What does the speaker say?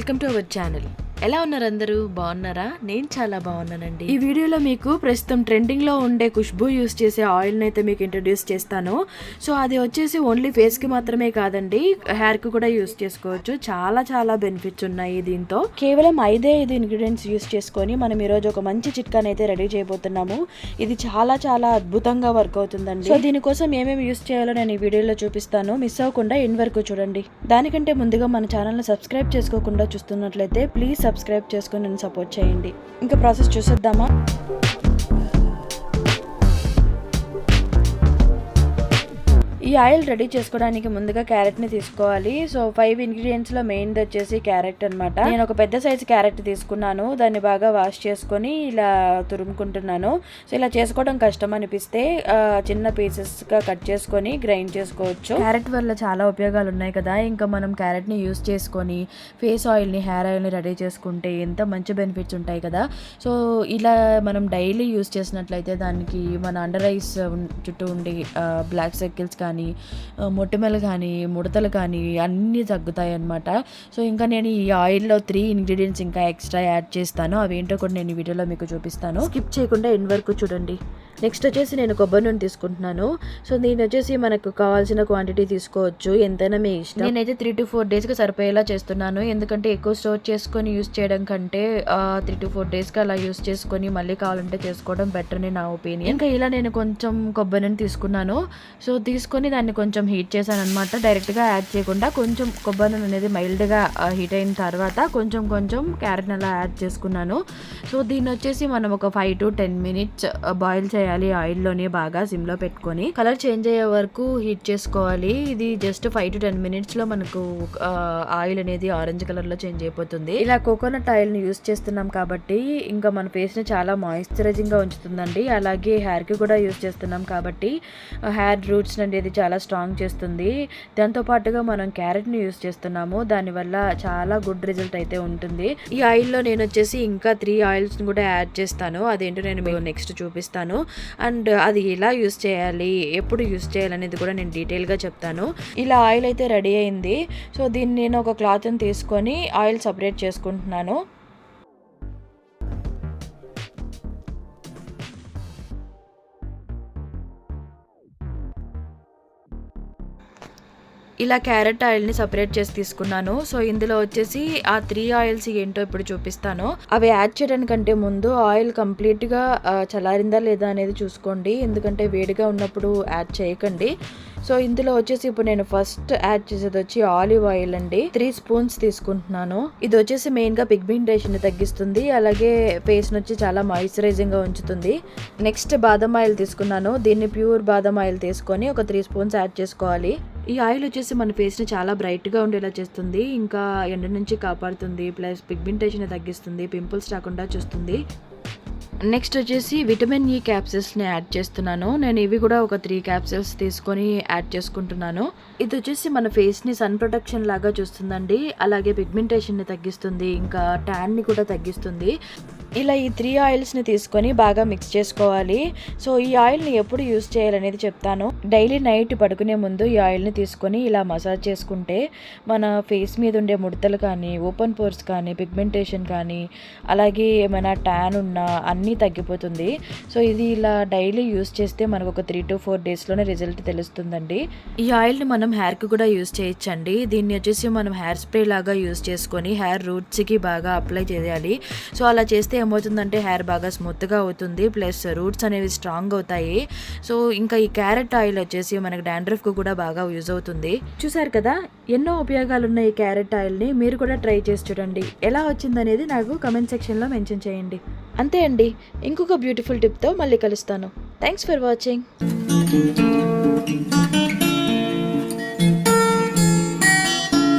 Welcome to our channel. ఎలా ఉన్నారు అందరూ? బాగున్నారా? నేను చాలా బాగున్నానండి. ఈ వీడియోలో మీకు ప్రస్తుతం ట్రెండింగ్ లో ఉండే ఖుష్బూ యూస్ చేసే ఆయిల్ అయితే మీకు ఇంట్రడ్యూస్ చేస్తాను. సో అది వచ్చేసి ఓన్లీ ఫేస్ కి మాత్రమే కాదండి, హెయిర్ కి కూడా యూస్ చేసుకోవచ్చు. చాలా చాలా బెనిఫిట్స్ ఉన్నాయి దీంతో. కేవలం 5 ఇంగ్రీడియంట్స్ యూస్ చేసుకొని మనం ఈ రోజు ఒక మంచి చిట్కాని అయితే రెడీ చేయబోతున్నాము. ఇది చాలా చాలా అద్భుతంగా వర్క్ అవుతుందండి. సో దీనికోసం ఏమేమి యూస్ చేయాలో నేను ఈ వీడియోలో చూపిస్తాను. మిస్ అవ్వకుండా ఎండ్ వరకు చూడండి. దానికంటే ముందుగా మన ఛానల్ ని సబ్స్క్రైబ్ చేసుకోకుండా చూస్తున్నట్లయితే ప్లీజ్ సబ్స్క్రైబ్ చేసుకొని నన్ను సపోర్ట్ చేయండి. ఇంకా ప్రాసెస్ చూసేద్దామా? ఈ ఆయిల్ రెడీ చేసుకోవడానికి ముందుగా క్యారెట్ ని తీసుకోవాలి. సో 5 ఇంగ్రీడియంట్స్ లో మెయిన్ వచ్చేసి క్యారెట్ అన్నమాట. నేను ఒక పెద్ద సైజు క్యారెట్ తీసుకున్నాను. దాన్ని బాగా వాష్ చేసుకొని ఇలా తురుముకుంటున్నాను. సో ఇలా చేసుకోవడం కష్టం అనిపిస్తే చిన్న పీసెస్ గా కట్ చేసుకొని గ్రైండ్ చేసుకోవచ్చు. క్యారెట్ వల్ల చాలా ఉపయోగాలు ఉన్నాయి కదా. ఇంకా మనం క్యారెట్ ని యూస్ చేసుకొని ఫేస్ ఆయిల్ ని, హెయిర్ ఆయిల్ ని రెడీ చేసుకుంటే ఎంత మంచి బెనిఫిట్స్ ఉంటాయి కదా. సో ఇలా మనం డైలీ యూస్ చేసినట్లయితే దానికి మన అండర్ ఐస్ చుట్టూ ఉండి బ్లాక్ సర్కిల్స్ కానీ, మొటిమలు కానీ, ముడతలు కానీ అన్నీ తగ్గుతాయి అన్నమాట. సో ఇంకా నేను ఈ ఆయిల్లో 3 ఇంగ్రీడియంట్స్ ఇంకా ఎక్స్ట్రా యాడ్ చేస్తాను. అవేంటో కూడా నేను ఈ వీడియోలో మీకు చూపిస్తాను. స్కిప్ చేయకుండా ఎండ్ వరకు చూడండి. నెక్స్ట్ వచ్చేసి నేను కొబ్బరి నూనె తీసుకుంటున్నాను. సో దీని వచ్చేసి మనకు కావాల్సిన క్వాంటిటీ తీసుకోవచ్చు, ఎంతైనా మీ ఇష్టం. నేనైతే 3 to 4 డేస్కి సరిపోయేలా చేస్తున్నాను. ఎందుకంటే ఎక్కువ స్టోర్ చేసుకొని యూస్ చేయడం కంటే 3 to 4 డేస్కి అలా యూస్ చేసుకొని మళ్ళీ కావాలంటే చేసుకోవడం బెటర్ అని నా ఒపీనియన్. ఇంకా ఇలా నేను కొంచెం కొబ్బరి నూనె తీసుకున్నాను. సో తీసుకొని దాన్ని కొంచెం హీట్ చేశాను అనమాట. డైరెక్ట్గా యాడ్ చేయకుండా కొంచెం కొబ్బరి నూనె అనేది మైల్డ్గా హీట్ అయిన తర్వాత కొంచెం కొంచెం క్యారెట్ అలా యాడ్ చేసుకున్నాను. సో దీన్ని వచ్చేసి మనం ఒక 5 to 10 minutes బాయిల్ చేయాలి ఆయిల్లోనే, బాగా సిమ్లో పెట్టుకొని. కలర్ చేంజ్ అయ్యే వరకు హీట్ చేసుకోవాలి. ఇది జస్ట్ 5 to 10 minutes లో మనకు ఆయిల్ అనేది ఆరెంజ్ కలర్ లో చేంజ్ అయిపోతుంది. ఇలా కోకోనట్ ఆయిల్ ని యూస్ చేస్తున్నాం కాబట్టి ఇంకా మన ఫేస్ ని చాలా మాయిశ్చరైజింగ్ గా ఉంచుతుందండి. అలాగే హెయిర్ కి కూడా యూస్ చేస్తున్నాం కాబట్టి హెయిర్ రూట్స్ అనేది చాలా స్ట్రాంగ్ చేస్తుంది. దాంతో పాటుగా మనం క్యారెట్ ని యూస్ చేస్తున్నాము. దానివల్ల చాలా గుడ్ రిజల్ట్ అయితే ఉంటుంది. ఈ ఆయిల్ లో నేను వచ్చేసి ఇంకా 3 ఆయిల్స్ ని కూడా యాడ్ చేస్తాను. అదేంటో నేను మీకు నెక్స్ట్ చూపిస్తాను. అండ్ అది ఎలా యూస్ చేయాలి, ఎప్పుడు యూస్ చేయాలి అనేది కూడా నేను డీటెయిల్ గా చెప్తాను. ఇలా ఆయిల్ అయితే రెడీ అయింది. సో దీన్ని నేను ఒక క్లాత్ ని తీసుకొని ఆయిల్ సపరేట్ చేసుకుంటున్నాను. ఇలా క్యారెట్ ఆయిల్ని సపరేట్ చేసి తీసుకున్నాను. సో ఇందులో వచ్చేసి ఆ 3 ఆయిల్స్ ఏంటో ఇప్పుడు చూపిస్తాను. అవి యాడ్ చేయడానికంటే ముందు ఆయిల్ కంప్లీట్గా చల్లారిందా లేదా అనేది చూసుకోండి. ఎందుకంటే వేడిగా ఉన్నప్పుడు యాడ్ చేయకండి. సో ఇందులో వచ్చేసి ఇప్పుడు నేను ఫస్ట్ యాడ్ చేసేది వచ్చి ఆలివ్ ఆయిల్ అండి. 3 స్పూన్స్ తీసుకుంటున్నాను. ఇది వచ్చేసి మెయిన్గా పిగ్మెంటేషన్ ని తగ్గిస్తుంది. అలాగే ఫేస్ నుంచి చాలా మాయిశ్చరైజింగ్ గా ఉంచుతుంది. నెక్స్ట్ బాదం ఆయిల్ తీసుకున్నాను. దీన్ని ప్యూర్ బాదం ఆయిల్ తీసుకొని ఒక 3 స్పూన్స్ యాడ్ చేసుకోవాలి. ఈ ఆయిల్ వచ్చేసి మన ఫేస్ ని చాలా బ్రైట్ గా ఉండేలా చేస్తుంది. ఇంకా ఎండ నుంచి కాపాడుతుంది. ప్లస్ పిగ్మెంటేషన్ తగ్గిస్తుంది. పింపుల్స్ రాకుండా చూస్తుంది. నెక్స్ట్ వచ్చేసి విటమిన్ ఈ క్యాప్సిల్స్ని యాడ్ చేస్తున్నాను. నేను ఇవి కూడా ఒక 3 క్యాప్సిల్స్ తీసుకొని యాడ్ చేసుకుంటున్నాను. ఇది వచ్చేసి మన ఫేస్ని సన్ ప్రొటెక్షన్ లాగా చూస్తుందండి. అలాగే పిగ్మెంటేషన్ని తగ్గిస్తుంది. ఇంకా ట్యాన్ని కూడా తగ్గిస్తుంది. ఇలా ఈ 3 ఆయిల్స్ని తీసుకొని బాగా మిక్స్ చేసుకోవాలి. సో ఈ ఆయిల్ని ఎప్పుడు యూస్ చేయాలనేది చెప్తాను. డైలీ నైట్ పడుకునే ముందు ఈ ఆయిల్ని తీసుకొని ఇలా మసాజ్ చేసుకుంటే మన ఫేస్ మీద ఉండే ముడతలు కానీ, ఓపెన్ పోర్స్ కానీ, పిగ్మెంటేషన్ కానీ, అలాగే ఏమైనా ట్యాన్ ఉన్నా అన్నీ తగ్గిపోతుంది. సో ఇది ఇలా డైలీ యూస్ చేస్తే మనకు ఒక 3 to 4 డేస్లోనే రిజల్ట్ తెలుస్తుందండి. ఈ ఆయిల్ని మనం హెయిర్కి కూడా యూస్ చేయొచ్చండి. దీన్ని వచ్చేసి మనం హెయిర్ స్ప్రే లాగా యూస్ చేసుకొని హెయిర్ రూట్స్కి బాగా అప్లై చేయాలి. సో అలా చేస్తే ఏమవుతుందంటే హెయిర్ బాగా స్మూత్గా అవుతుంది. ప్లస్ రూట్స్ అనేవి స్ట్రాంగ్ అవుతాయి. సో ఇంకా ఈ క్యారెట్ ఆయిల్ వచ్చేసి మనకి డాండ్రఫ్కి కూడా బాగా యూజ్ అవుతుంది. చూసారు కదా, ఎన్నో ఉపయోగాలు ఉన్నాయి ఈ క్యారెట్ ఆయిల్ని. మీరు కూడా ట్రై చేసి చూడండి. ఎలా వచ్చిందనేది నాకు కమెంట్ సెక్షన్లో మెన్షన్ చేయండి. అంతే అండి. ఇంకొక బ్యూటిఫుల్ టిప్తో మళ్ళీ కలుస్తాను. Thanks for watching.